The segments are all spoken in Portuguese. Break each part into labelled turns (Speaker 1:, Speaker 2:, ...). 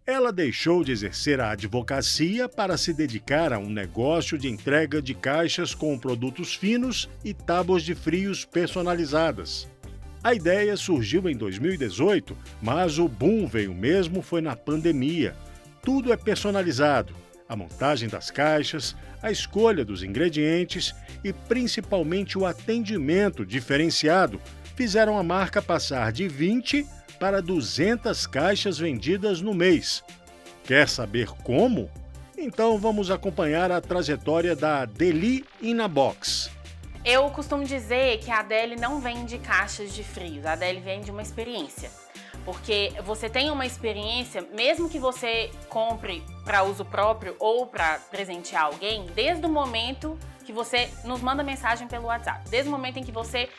Speaker 1: Ela deixou de exercer a advocacia para se dedicar a um negócio de entrega de caixas com produtos finos e tábuas de frios personalizadas. A ideia surgiu em 2018, mas o boom veio mesmo foi na pandemia. Tudo é personalizado: a montagem das caixas, a escolha dos ingredientes e principalmente o atendimento diferenciado fizeram a marca passar de 20 para 200 caixas vendidas no mês. Quer saber como? Então vamos acompanhar a trajetória da Deli in a Box.
Speaker 2: Eu costumo dizer que a Deli não vende caixas de frios, a Deli vende uma experiência. Porque você tem uma experiência, mesmo que você compre para uso próprio ou para presentear alguém, desde o momento que você nos manda mensagem pelo WhatsApp, desde o momento em que você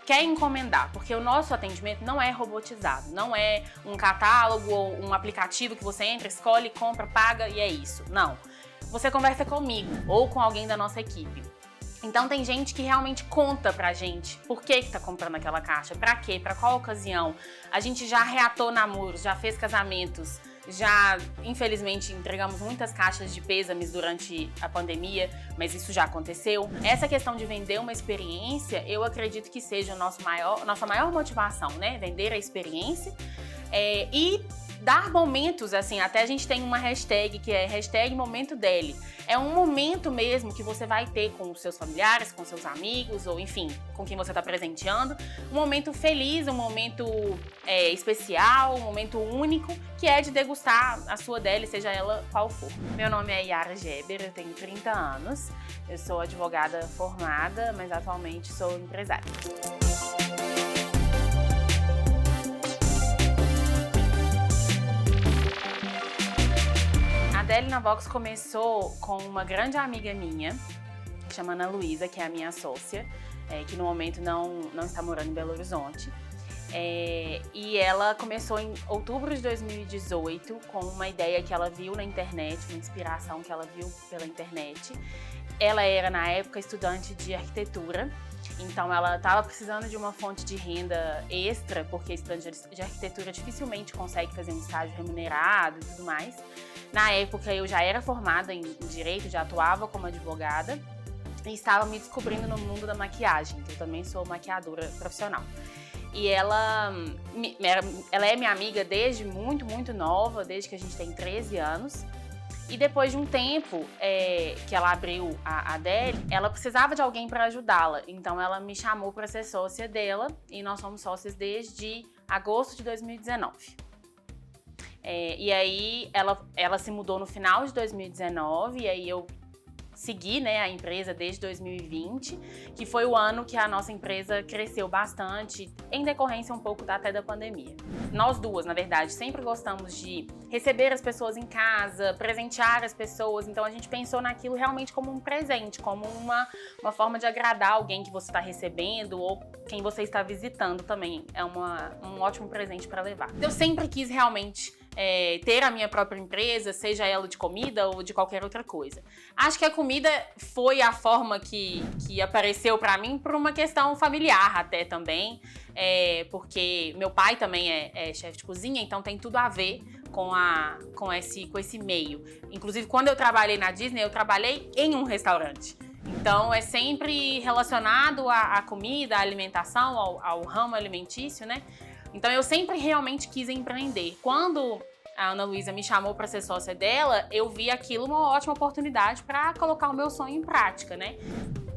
Speaker 2: quer encomendar, porque o nosso atendimento não é robotizado, não é um catálogo ou um aplicativo que você entra, escolhe, compra, paga e é isso. Não. Você conversa comigo ou com alguém da nossa equipe. Então tem gente que realmente conta pra gente por que tá comprando aquela caixa, pra quê, pra qual ocasião. A gente já reatou namoros, já fez casamentos, já, infelizmente, entregamos muitas caixas de pêsames durante a pandemia, mas isso já aconteceu. Essa questão de vender uma experiência, eu acredito que seja nossa maior motivação, né? Vender a experiência e dar momentos, assim, até a gente tem uma hashtag que é hashtag Momento Deli. É um momento mesmo que você vai ter com os seus familiares, com seus amigos, ou enfim, com quem você está presenteando. Um momento feliz, um momento especial, um momento único, que é de degustar a sua Deli, seja ela qual for. Meu nome é Yara Geber, eu tenho 30 anos, eu sou advogada formada, mas atualmente sou empresária. A Deli in a Box começou com uma grande amiga minha, que chama Ana Luísa, que é a minha sócia, que no momento não está morando em Belo Horizonte. E ela começou em outubro de 2018 com uma ideia que ela viu na internet, uma inspiração que ela viu pela internet. Ela era, na época, estudante de arquitetura, então ela estava precisando de uma fonte de renda extra, porque estudante de arquitetura dificilmente consegue fazer um estágio remunerado e tudo mais. Na época eu já era formada em Direito, já atuava como advogada e estava me descobrindo no mundo da maquiagem, que eu também sou maquiadora profissional. E ela é minha amiga desde muito, muito nova, desde que a gente tem 13 anos. E depois de um tempo que ela abriu a Deli, ela precisava de alguém para ajudá-la. Então ela me chamou para ser sócia dela e nós somos sócias desde agosto de 2019. E aí ela se mudou no final de 2019 e aí eu segui, né, a empresa desde 2020, que foi o ano que a nossa empresa cresceu bastante, em decorrência um pouco até da pandemia. Nós duas, na verdade, sempre gostamos de receber as pessoas em casa, presentear as pessoas, então a gente pensou naquilo realmente como um presente, como uma forma de agradar alguém que você está recebendo ou quem você está visitando também. É um ótimo presente para levar. Eu sempre quis realmente ter a minha própria empresa, seja ela de comida ou de qualquer outra coisa. Acho que a comida foi a forma que apareceu para mim por uma questão familiar até também, porque meu pai também é chefe de cozinha, então tem tudo a ver com esse meio. Inclusive, quando eu trabalhei na Disney, eu trabalhei em um restaurante. Então, é sempre relacionado à comida, à alimentação, ao ramo alimentício, né? Então eu sempre realmente quis empreender. Quando a Ana Luísa me chamou para ser sócia dela, eu vi aquilo uma ótima oportunidade para colocar o meu sonho em prática, né?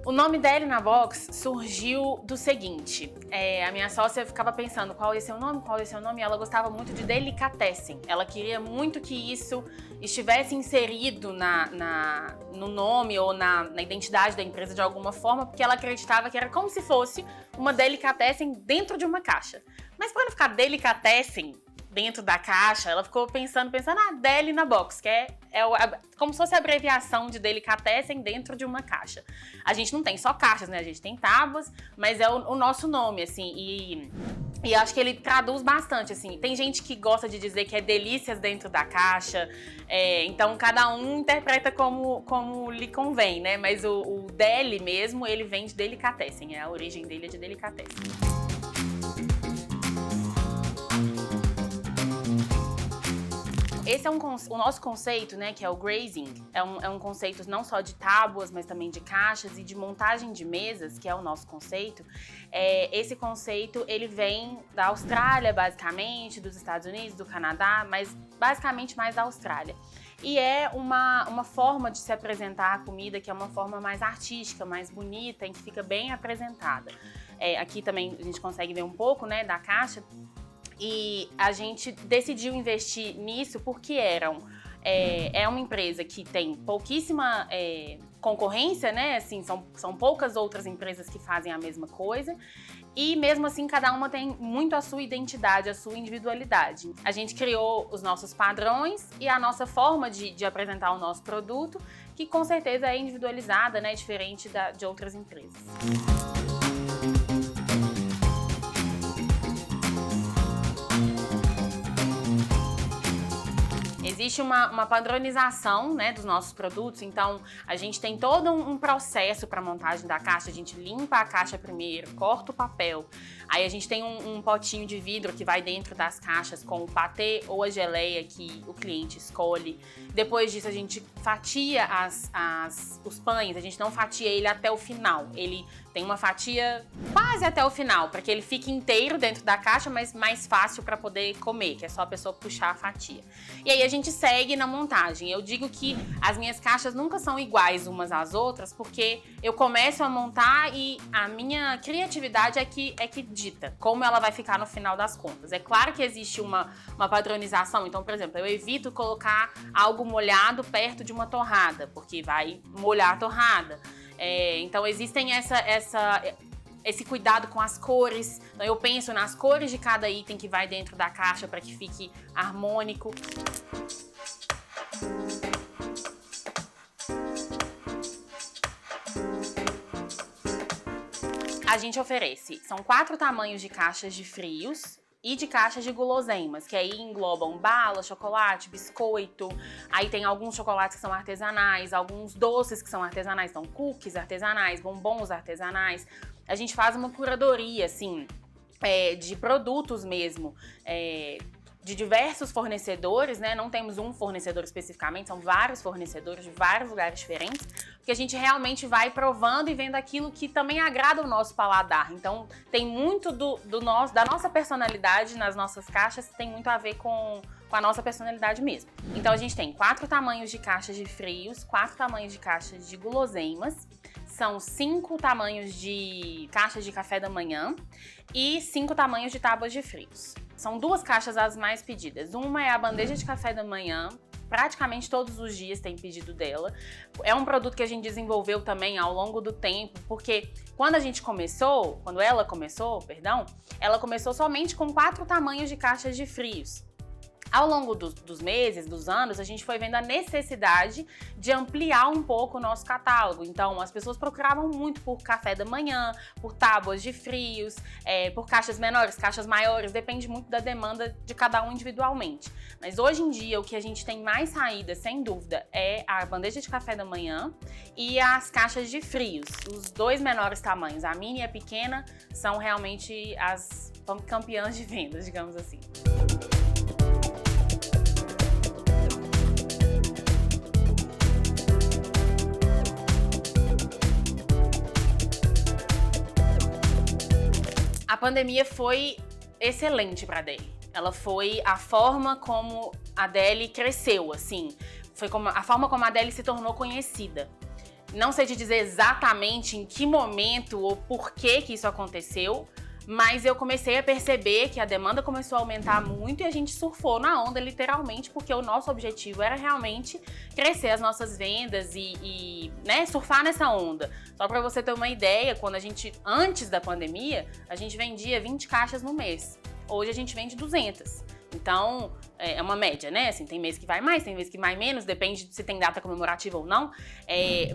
Speaker 2: O nome Deli in a Box surgiu do seguinte, a minha sócia ficava pensando qual ia ser o nome, e ela gostava muito de delicatessen. Ela queria muito que isso estivesse inserido no nome ou na identidade da empresa de alguma forma, porque ela acreditava que era como se fosse uma delicatessen dentro de uma caixa. Mas para não ficar delicatessen dentro da caixa, ela ficou pensando, Deli in a Box, que é como se fosse a abreviação de delicatessen dentro de uma caixa. A gente não tem só caixas, né? A gente tem tábuas, mas é o nosso nome, assim, e acho que ele traduz bastante, assim. Tem gente que gosta de dizer que é delícias dentro da caixa, então cada um interpreta como lhe convém, né? Mas o Deli mesmo, ele vem de delicatessen, a origem dele é de delicatessen. Esse é o nosso conceito, né, que é o grazing. É um conceito não só de tábuas, mas também de caixas e de montagem de mesas, que é o nosso conceito. Esse conceito, ele vem da Austrália, basicamente, dos Estados Unidos, do Canadá, mas basicamente mais da Austrália. E é uma forma de se apresentar a comida que é uma forma mais artística, mais bonita, em que fica bem apresentada. Aqui também a gente consegue ver um pouco, né, da caixa. E a gente decidiu investir nisso porque é uma empresa que tem pouquíssima concorrência, né? Assim, são poucas outras empresas que fazem a mesma coisa. E mesmo assim, cada uma tem muito a sua identidade, a sua individualidade. A gente criou os nossos padrões e a nossa forma de apresentar o nosso produto, que com certeza é individualizada, né? Diferente de outras empresas. Existe uma padronização, né, dos nossos produtos, então a gente tem todo um processo para montagem da caixa. A gente limpa a caixa primeiro, corta o papel, aí a gente tem um potinho de vidro que vai dentro das caixas com o patê ou a geleia que o cliente escolhe. Depois disso a gente fatia os pães, a gente não fatia ele até o final, ele tem uma fatia quase até o final, para que ele fique inteiro dentro da caixa, mas mais fácil para poder comer, que é só a pessoa puxar a fatia. E aí a gente segue na montagem. Eu digo que as minhas caixas nunca são iguais umas às outras, porque eu começo a montar e a minha criatividade é que dita como ela vai ficar no final das contas. É claro que existe uma padronização, então, por exemplo, eu evito colocar algo molhado perto de uma torrada, porque vai molhar a torrada. Então existem esse cuidado com as cores. Então eu penso nas cores de cada item que vai dentro da caixa para que fique harmônico. A gente oferece, são 4 tamanhos de caixas de frios e de caixas de guloseimas, que aí englobam bala, chocolate, biscoito. Aí tem alguns chocolates que são artesanais, alguns doces que são artesanais, então cookies artesanais, bombons artesanais. A gente faz uma curadoria, assim, de produtos mesmo, de diversos fornecedores, né? Não temos um fornecedor especificamente, são vários fornecedores de vários lugares diferentes, porque a gente realmente vai provando e vendo aquilo que também agrada o nosso paladar. Então, tem muito da nossa personalidade nas nossas caixas, tem muito a ver com a nossa personalidade mesmo. Então, a gente tem 4 tamanhos de caixas de frios, 4 tamanhos de caixas de guloseimas, são 5 tamanhos de caixas de café da manhã e 5 tamanhos de tábuas de frios. São 2 caixas as mais pedidas. Uma é a bandeja de café da manhã, praticamente todos os dias tem pedido dela. É um produto que a gente desenvolveu também ao longo do tempo, porque quando ela começou, ela começou somente com 4 tamanhos de caixas de frios. Ao longo dos meses, dos anos, a gente foi vendo a necessidade de ampliar um pouco o nosso catálogo. Então, as pessoas procuravam muito por café da manhã, por tábuas de frios, por caixas menores, caixas maiores, depende muito da demanda de cada um individualmente. Mas hoje em dia, o que a gente tem mais saída, sem dúvida, é a bandeja de café da manhã e as caixas de frios. Os 2 menores tamanhos, a mini e a pequena, são realmente as campeãs de vendas, digamos assim. A pandemia foi excelente para a Adele. Ela foi a forma como a Adele cresceu, assim. Foi a forma como a Adele se tornou conhecida. Não sei te dizer exatamente em que momento ou por que isso aconteceu, mas eu comecei a perceber que a demanda começou a aumentar muito e a gente surfou na onda, literalmente, porque o nosso objetivo era realmente crescer as nossas vendas e surfar nessa onda. Só para você ter uma ideia, antes da pandemia, a gente vendia 20 caixas no mês. Hoje a gente vende 200. Então, é uma média, né? Assim, tem mês que vai mais, tem mês que vai menos, depende de se tem data comemorativa ou não.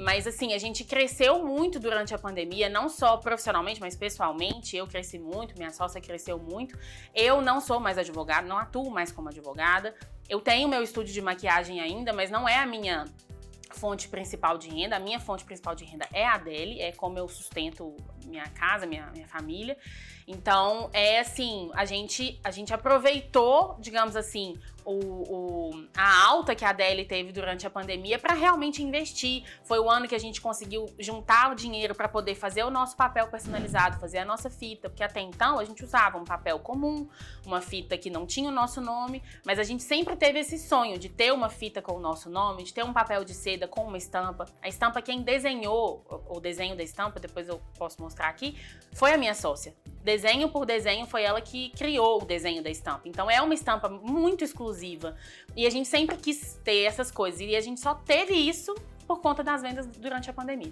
Speaker 2: Mas, assim, a gente cresceu muito durante a pandemia, não só profissionalmente, mas pessoalmente. Eu cresci muito, minha sócia cresceu muito. Eu não sou mais advogada, não atuo mais como advogada. Eu tenho meu estúdio de maquiagem ainda, mas não é a minha fonte principal de renda. A minha fonte principal de renda é a Adele, é como eu sustento minha casa, minha família. Então, assim, a gente aproveitou, digamos assim, a alta que a Adele teve durante a pandemia para realmente investir. Foi o ano que a gente conseguiu juntar o dinheiro para poder fazer o nosso papel personalizado, fazer a nossa fita, porque até então a gente usava um papel comum, uma fita que não tinha o nosso nome, mas a gente sempre teve esse sonho de ter uma fita com o nosso nome, de ter um papel de seda com uma estampa. A estampa, quem desenhou o desenho da estampa, depois eu posso mostrar aqui, foi a minha sócia. Desenho por desenho, foi ela que criou o desenho da estampa. Então é uma estampa muito exclusiva. E a gente sempre quis ter essas coisas. E a gente só teve isso por conta das vendas durante a pandemia.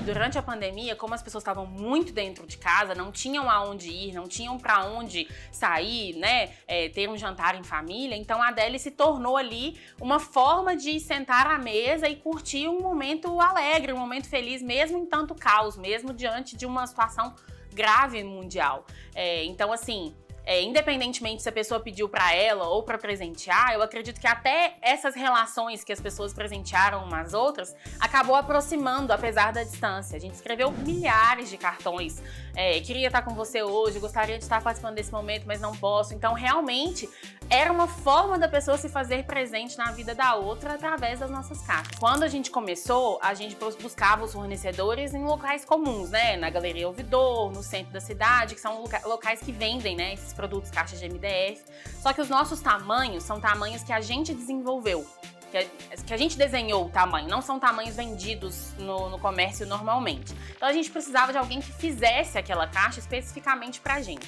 Speaker 2: Durante a pandemia, como as pessoas estavam muito dentro de casa, não tinham aonde ir, não tinham para onde sair, né, ter um jantar em família, então a Adele se tornou ali uma forma de sentar à mesa e curtir um momento alegre, um momento feliz, mesmo em tanto caos, mesmo diante de uma situação grave mundial. Então, assim, independentemente se a pessoa pediu para ela ou para presentear, eu acredito que até essas relações que as pessoas presentearam umas outras acabou aproximando, apesar da distância. A gente escreveu milhares de cartões. Queria estar com você hoje, gostaria de estar participando desse momento, mas não posso. Então, realmente, era uma forma da pessoa se fazer presente na vida da outra através das nossas cartas. Quando a gente começou, a gente buscava os fornecedores em locais comuns, né? Na Galeria Ouvidor, no centro da cidade, que são locais que vendem, né, esses produtos, caixas de MDF. Só que os nossos tamanhos são tamanhos que a gente desenvolveu, que a gente desenhou o tamanho, não são tamanhos vendidos no comércio normalmente. Então a gente precisava de alguém que fizesse aquela caixa especificamente pra gente.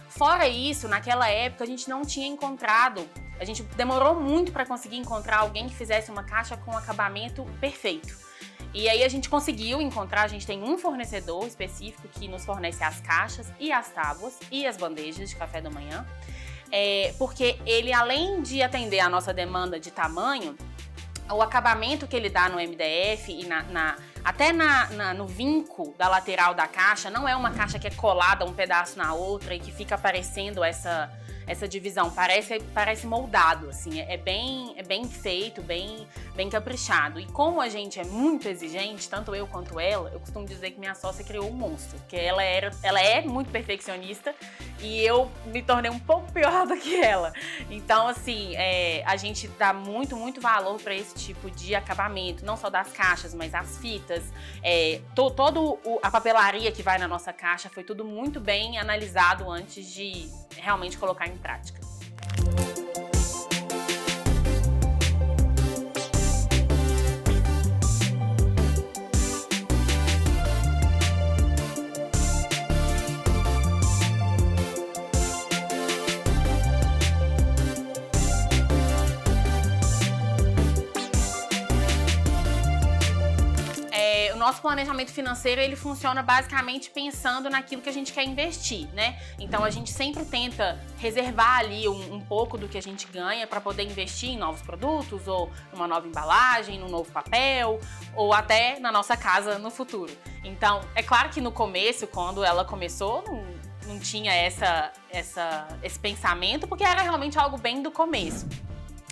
Speaker 2: Fora isso, naquela época a gente não tinha encontrado, a gente demorou muito para conseguir encontrar alguém que fizesse uma caixa com acabamento perfeito. E aí a gente conseguiu encontrar, a gente tem um fornecedor específico que nos fornece as caixas e as tábuas e as bandejas de café da manhã, porque ele, além de atender a nossa demanda de tamanho, o acabamento que ele dá no MDF e até no vinco da lateral da caixa, não é uma caixa que é colada um pedaço na outra e que fica aparecendo essa divisão, parece moldado, assim, é bem feito, bem caprichado. E como a gente é muito exigente, tanto eu quanto ela, eu costumo dizer que minha sócia criou um monstro, porque ela é muito perfeccionista e eu me tornei um pouco pior do que ela. Então, assim, a gente dá muito, muito valor para esse tipo de acabamento, não só das caixas, mas as fitas, toda a papelaria que vai na nossa caixa, foi tudo muito bem analisado antes de realmente colocar em prática. O nosso planejamento financeiro, ele funciona basicamente pensando naquilo que a gente quer investir, né? Então a gente sempre tenta reservar ali um pouco do que a gente ganha para poder investir em novos produtos, ou numa nova embalagem, num novo papel, ou até na nossa casa no futuro. Então, é claro que no começo, quando ela começou, não tinha esse pensamento, porque era realmente algo bem do começo.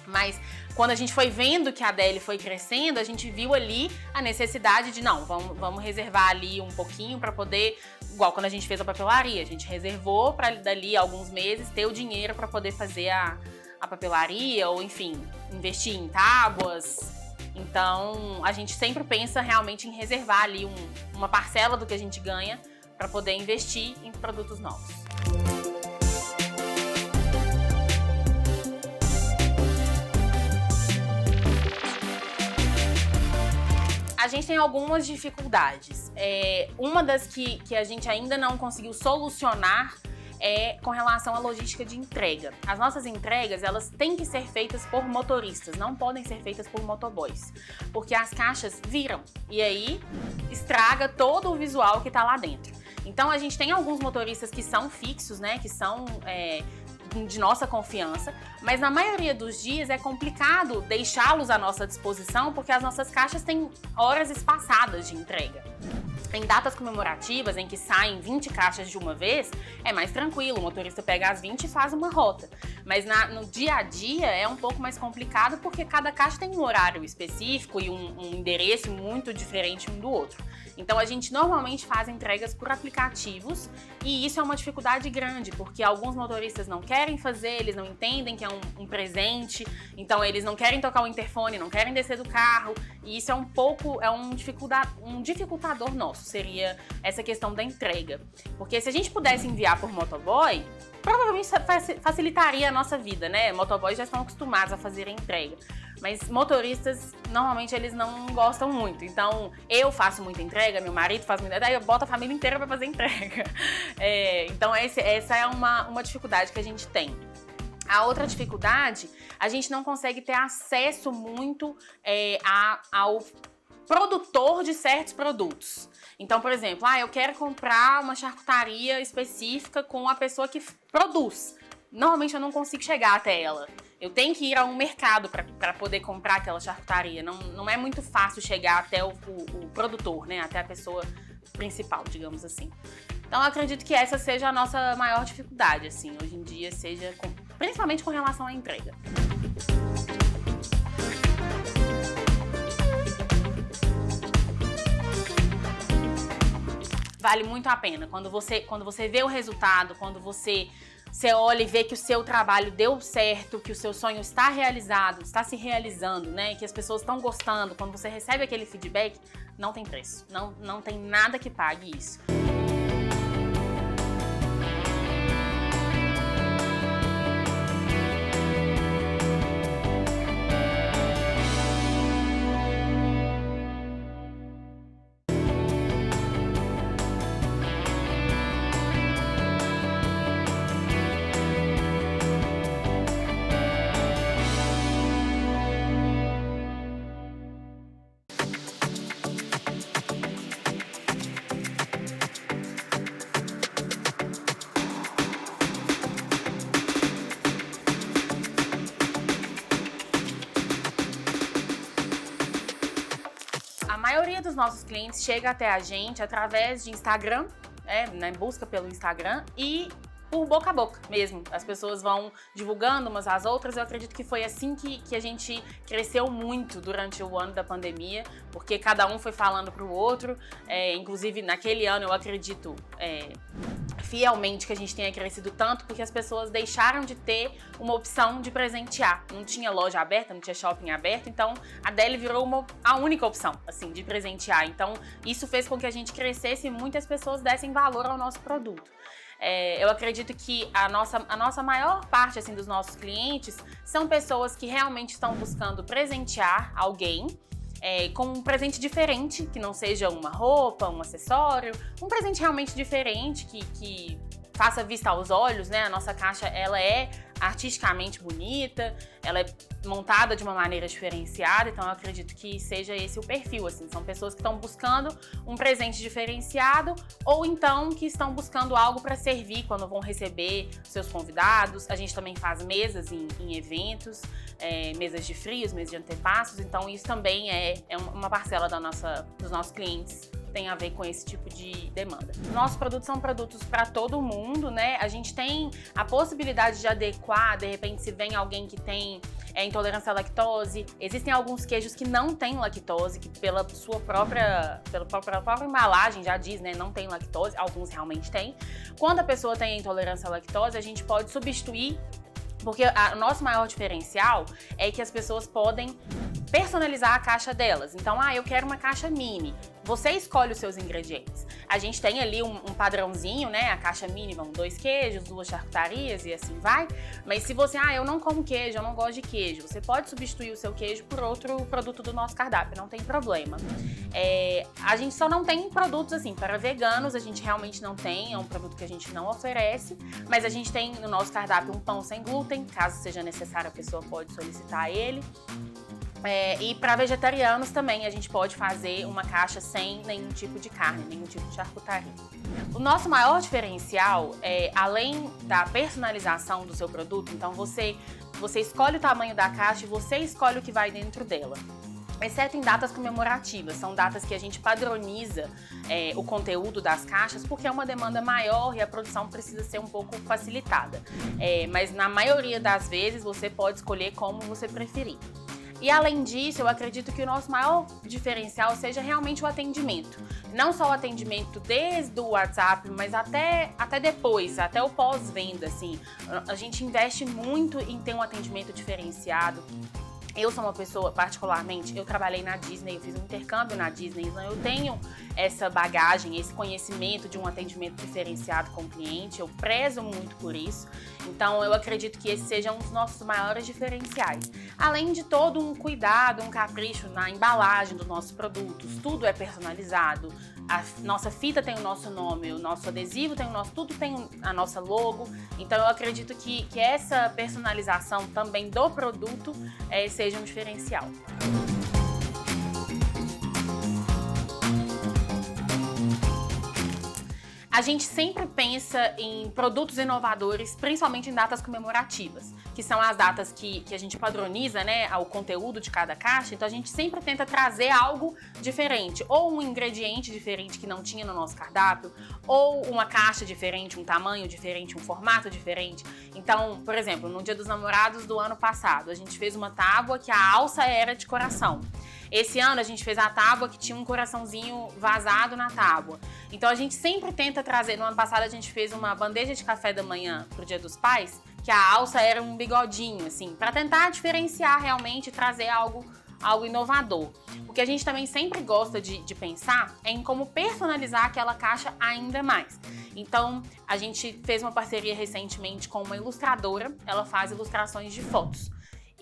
Speaker 2: Mas quando a gente foi vendo que a Adele foi crescendo, a gente viu ali a necessidade de, não, vamos reservar ali um pouquinho para poder, igual quando a gente fez a papelaria, a gente reservou para dali a alguns meses ter o dinheiro para poder fazer a papelaria, ou enfim, investir em tábuas. Então, a gente sempre pensa realmente em reservar ali uma parcela do que a gente ganha para poder investir em produtos novos. A gente tem algumas dificuldades. Uma das que a gente ainda não conseguiu solucionar é com relação à logística de entrega. As nossas entregas, elas têm que ser feitas por motoristas, não podem ser feitas por motoboys, porque as caixas viram e aí estraga todo o visual que está lá dentro. Então a gente tem alguns motoristas que são fixos, né, que são de nossa confiança, mas na maioria dos dias é complicado deixá-los à nossa disposição porque as nossas caixas têm horas espaçadas de entrega. Em datas comemorativas, em que saem 20 caixas de uma vez, é mais tranquilo, o motorista pega as 20 e faz uma rota. Mas no dia a dia é um pouco mais complicado porque cada caixa tem um horário específico e um endereço muito diferente um do outro. Então a gente normalmente faz entregas por aplicativos e isso é uma dificuldade grande, porque alguns motoristas não querem fazer, eles não entendem que é um presente, então eles não querem tocar o interfone, não querem descer do carro, e isso é um dificultador nosso, seria essa questão da entrega. Porque se a gente pudesse enviar por motoboy, provavelmente facilitaria a nossa vida, né? Motoboys já estão acostumados a fazer a entrega. Mas motoristas, normalmente, eles não gostam muito. Então, eu faço muita entrega, meu marido faz muita entrega, eu boto a família inteira para fazer entrega. Então, essa é uma dificuldade que a gente tem. A outra dificuldade, a gente não consegue ter acesso muito ao produtor de certos produtos. Então, por exemplo, eu quero comprar uma charcutaria específica com a pessoa que produz. Normalmente eu não consigo chegar até ela. Eu tenho que ir a um mercado para poder comprar aquela charcutaria. Não é muito fácil chegar até o produtor, né? Até a pessoa principal, digamos assim. Então eu acredito que essa seja a nossa maior dificuldade, assim, hoje em dia, principalmente com relação à entrega. Vale muito a pena. Quando você vê o resultado, quando você olha e vê que o seu trabalho deu certo, que o seu sonho está realizado, está se realizando, né? Que as pessoas estão gostando, quando você recebe aquele feedback, não tem preço. Não tem nada que pague isso. A maioria dos nossos clientes chega até a gente através de Instagram, né, busca pelo Instagram e por boca a boca mesmo. As pessoas vão divulgando umas às outras. Eu acredito que foi assim que a gente cresceu muito durante o ano da pandemia, porque cada um foi falando para o outro. Inclusive, naquele ano, eu acredito fielmente que a gente tenha crescido tanto, porque as pessoas deixaram de ter uma opção de presentear. Não tinha loja aberta, não tinha shopping aberto, então a Deli virou a única opção, assim, de presentear. Então, isso fez com que a gente crescesse e muitas pessoas dessem valor ao nosso produto. Eu acredito que a nossa maior parte, assim, dos nossos clientes são pessoas que realmente estão buscando presentear alguém com um presente diferente, que não seja uma roupa, um acessório, um presente realmente diferente, que faça vista aos olhos, né? A nossa caixa, ela é artisticamente bonita, ela é montada de uma maneira diferenciada, então eu acredito que seja esse o perfil, assim, são pessoas que estão buscando um presente diferenciado ou então que estão buscando algo para servir quando vão receber seus convidados. A gente também faz mesas em eventos, mesas de frios, mesas de antepassos, então isso também é uma parcela dos nossos clientes. Tem a ver com esse tipo de demanda. Nossos produtos são produtos para todo mundo, né? A gente tem a possibilidade de adequar, de repente, se vem alguém que tem intolerância à lactose. Existem alguns queijos que não têm lactose, que pela própria embalagem já diz, né? Não tem lactose, alguns realmente têm. Quando a pessoa tem intolerância à lactose, a gente pode substituir, porque o nosso maior diferencial é que as pessoas podem personalizar a caixa delas. Então, eu quero uma caixa mini. Você escolhe os seus ingredientes. A gente tem ali um padrãozinho, né? A caixa mini vão 2 queijos, 2 charcutarias e assim vai. Mas se você, eu não como queijo, eu não gosto de queijo, você pode substituir o seu queijo por outro produto do nosso cardápio, não tem problema. A gente só não tem produtos assim para veganos, a gente realmente não tem, é um produto que a gente não oferece, mas a gente tem no nosso cardápio um pão sem glúten, caso seja necessário a pessoa pode solicitar ele. E para vegetarianos também a gente pode fazer uma caixa sem nenhum tipo de carne, nenhum tipo de charcutaria. O nosso maior diferencial além da personalização do seu produto, então você escolhe o tamanho da caixa e você escolhe o que vai dentro dela. exceto em datas comemorativas. São datas que a gente padroniza o conteúdo das caixas porque é uma demanda maior e a produção precisa ser um pouco facilitada. Mas na maioria das vezes você pode escolher como você preferir. E além disso, eu acredito que o nosso maior diferencial seja realmente o atendimento. Não só o atendimento desde o WhatsApp, mas até depois, até o pós-venda, assim. A gente investe muito em ter um atendimento diferenciado. Eu sou uma pessoa, particularmente, eu trabalhei na Disney, eu fiz um intercâmbio na Disney, então eu tenho essa bagagem, esse conhecimento de um atendimento diferenciado com o cliente, eu prezo muito por isso, então eu acredito que esse seja um dos nossos maiores diferenciais. Além de todo um cuidado, um capricho na embalagem dos nossos produtos, tudo é personalizado, a nossa fita tem o nosso nome, o nosso adesivo tem o nosso, tudo tem a nossa logo, então eu acredito que essa personalização também do produto seja um diferencial. A gente sempre pensa em produtos inovadores, principalmente em datas comemorativas, que são as datas que a gente padroniza, né, o conteúdo de cada caixa. Então a gente sempre tenta trazer algo diferente, ou um ingrediente diferente que não tinha no nosso cardápio, ou uma caixa diferente, um tamanho diferente, um formato diferente. Então, por exemplo, no Dia dos Namorados do ano passado, a gente fez uma tábua que a alça era de coração. Esse ano a gente fez a tábua que tinha um coraçãozinho vazado na tábua. Então a gente sempre tenta trazer, no ano passado a gente fez uma bandeja de café da manhã pro Dia dos Pais, que a alça era um bigodinho, assim, para tentar diferenciar realmente e trazer algo inovador. O que a gente também sempre gosta de pensar é em como personalizar aquela caixa ainda mais. Então, a gente fez uma parceria recentemente com uma ilustradora, ela faz ilustrações de fotos.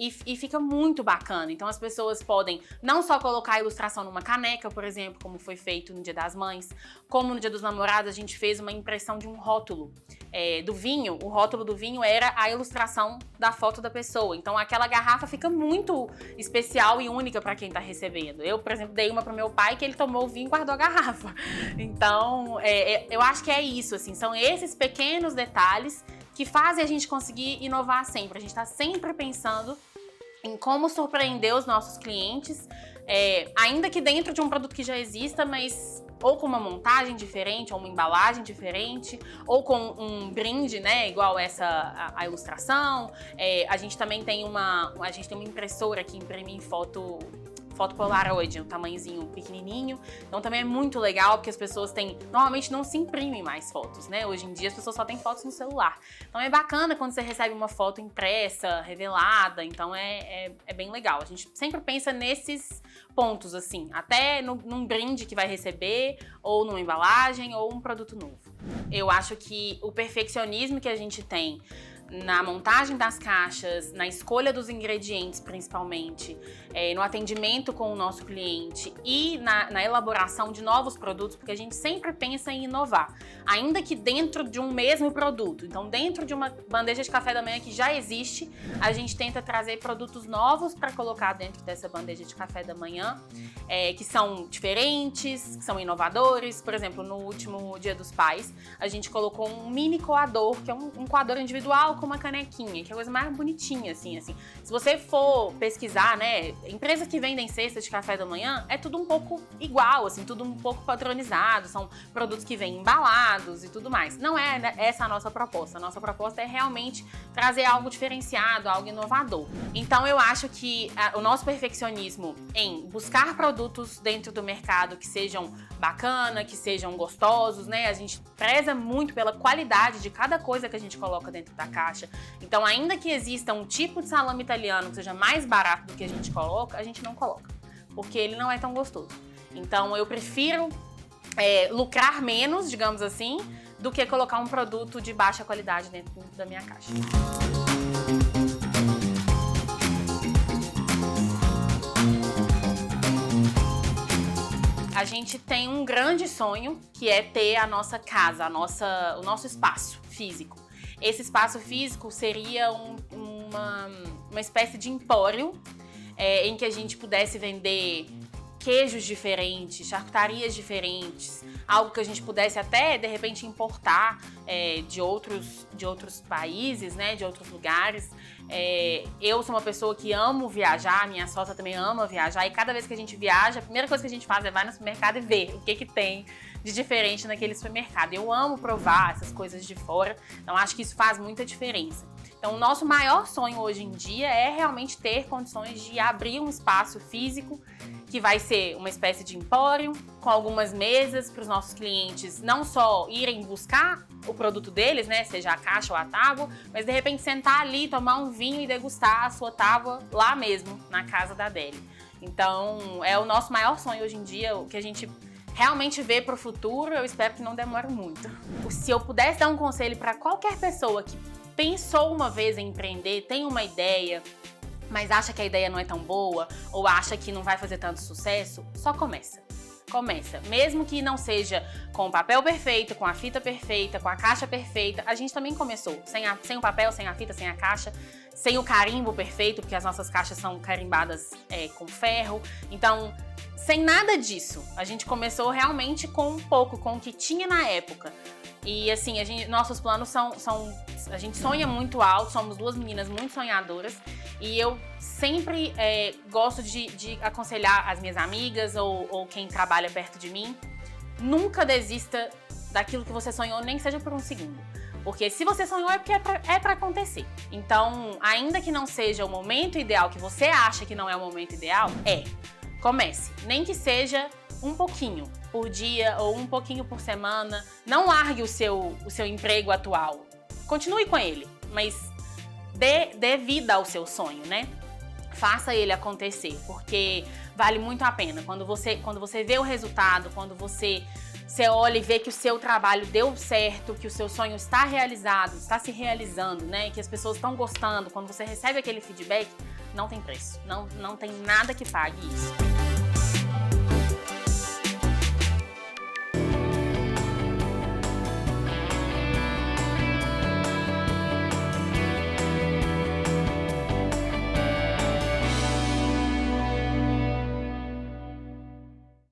Speaker 2: E fica muito bacana. Então as pessoas podem não só colocar a ilustração numa caneca, por exemplo, como foi feito no Dia das Mães, como no Dia dos Namorados a gente fez uma impressão de um rótulo do vinho. O rótulo do vinho era a ilustração da foto da pessoa. Então aquela garrafa fica muito especial e única para quem está recebendo. Eu, por exemplo, dei uma para o meu pai que ele tomou o vinho e guardou a garrafa. Então eu acho que é isso, assim, são esses pequenos detalhes que fazem a gente conseguir inovar sempre. A gente está sempre pensando em como surpreender os nossos clientes, ainda que dentro de um produto que já exista, mas ou com uma montagem diferente, ou uma embalagem diferente, ou com um brinde, né, igual a ilustração. A gente também tem uma impressora que imprime em foto Polaroid, um tamanhozinho pequenininho. Então também é muito legal, porque as pessoas normalmente não se imprimem mais fotos, né? Hoje em dia as pessoas só têm fotos no celular. Então é bacana quando você recebe uma foto impressa, revelada, então é bem legal. A gente sempre pensa nesses pontos, assim, até num brinde que vai receber, ou numa embalagem, ou um produto novo. Eu acho que o perfeccionismo que a gente tem na montagem das caixas, na escolha dos ingredientes principalmente, no atendimento com o nosso cliente e na elaboração de novos produtos, porque a gente sempre pensa em inovar, ainda que dentro de um mesmo produto. Então, dentro de uma bandeja de café da manhã que já existe, a gente tenta trazer produtos novos para colocar dentro dessa bandeja de café da manhã, que são diferentes, que são inovadores. Por exemplo, no último Dia dos Pais, a gente colocou um mini coador, que é um coador individual com uma canequinha, que é a coisa mais bonitinha, assim. Se você for pesquisar, né, empresas que vendem cestas de café da manhã, é tudo um pouco igual, assim, tudo um pouco padronizado, são produtos que vêm embalados e tudo mais. Não é essa a nossa proposta. A nossa proposta é realmente trazer algo diferenciado, algo inovador. Então eu acho que o nosso perfeccionismo em buscar produtos dentro do mercado que sejam bacana, que sejam gostosos, né? A gente preza muito pela qualidade de cada coisa que a gente coloca dentro da caixa. Então, ainda que exista um tipo de salame italiano que seja mais barato do que a gente coloca, a gente não coloca, porque ele não é tão gostoso. Então, eu prefiro lucrar menos, digamos assim, do que colocar um produto de baixa qualidade dentro da minha caixa. A gente tem um grande sonho, que é ter a nossa casa, o nosso espaço físico. Esse espaço físico seria uma espécie de empório em que a gente pudesse vender queijos diferentes, charcutarias diferentes, algo que a gente pudesse até, de repente, importar de outros países, né, de outros lugares. Eu sou uma pessoa que amo viajar, minha sócia também ama viajar, e cada vez que a gente viaja, a primeira coisa que a gente faz é vai no supermercado e ver o que tem de diferente naquele supermercado. Eu amo provar essas coisas de fora, então acho que isso faz muita diferença. Então, o nosso maior sonho hoje em dia é realmente ter condições de abrir um espaço físico que vai ser uma espécie de empório, com algumas mesas para os nossos clientes não só irem buscar o produto deles, né, seja a caixa ou a tábua, mas de repente sentar ali, tomar um vinho e degustar a sua tábua lá mesmo, na casa da Adele. Então, é o nosso maior sonho hoje em dia, o que a gente realmente vê para o futuro. Eu espero que não demore muito. Se eu pudesse dar um conselho para qualquer pessoa que pensou uma vez em empreender, tem uma ideia, mas acha que a ideia não é tão boa ou acha que não vai fazer tanto sucesso, só começa. Começa. Mesmo que não seja com o papel perfeito, com a fita perfeita, com a caixa perfeita, a gente também começou. Sem o papel, sem a fita, sem a caixa, sem o carimbo perfeito, porque as nossas caixas são carimbadas com ferro. Então, sem nada disso, a gente começou realmente com um pouco, com o que tinha na época. E assim, nossos planos a gente sonha muito alto, somos duas meninas muito sonhadoras, e eu sempre gosto de aconselhar as minhas amigas ou quem trabalha perto de mim, nunca desista daquilo que você sonhou, nem que seja por um segundo. Porque se você sonhou é porque é pra acontecer. Então, ainda que não seja o momento ideal, que você acha que não é o momento ideal, comece. Nem que seja um pouquinho por dia ou um pouquinho por semana. Não largue o seu emprego atual. Continue com ele, mas dê vida ao seu sonho, né? Faça ele acontecer, porque vale muito a pena. Quando você vê o resultado, quando você olha e vê que o seu trabalho deu certo, que o seu sonho está realizado, está se realizando, né? Que as pessoas estão gostando, quando você recebe aquele feedback, não tem preço. Não tem nada que pague isso.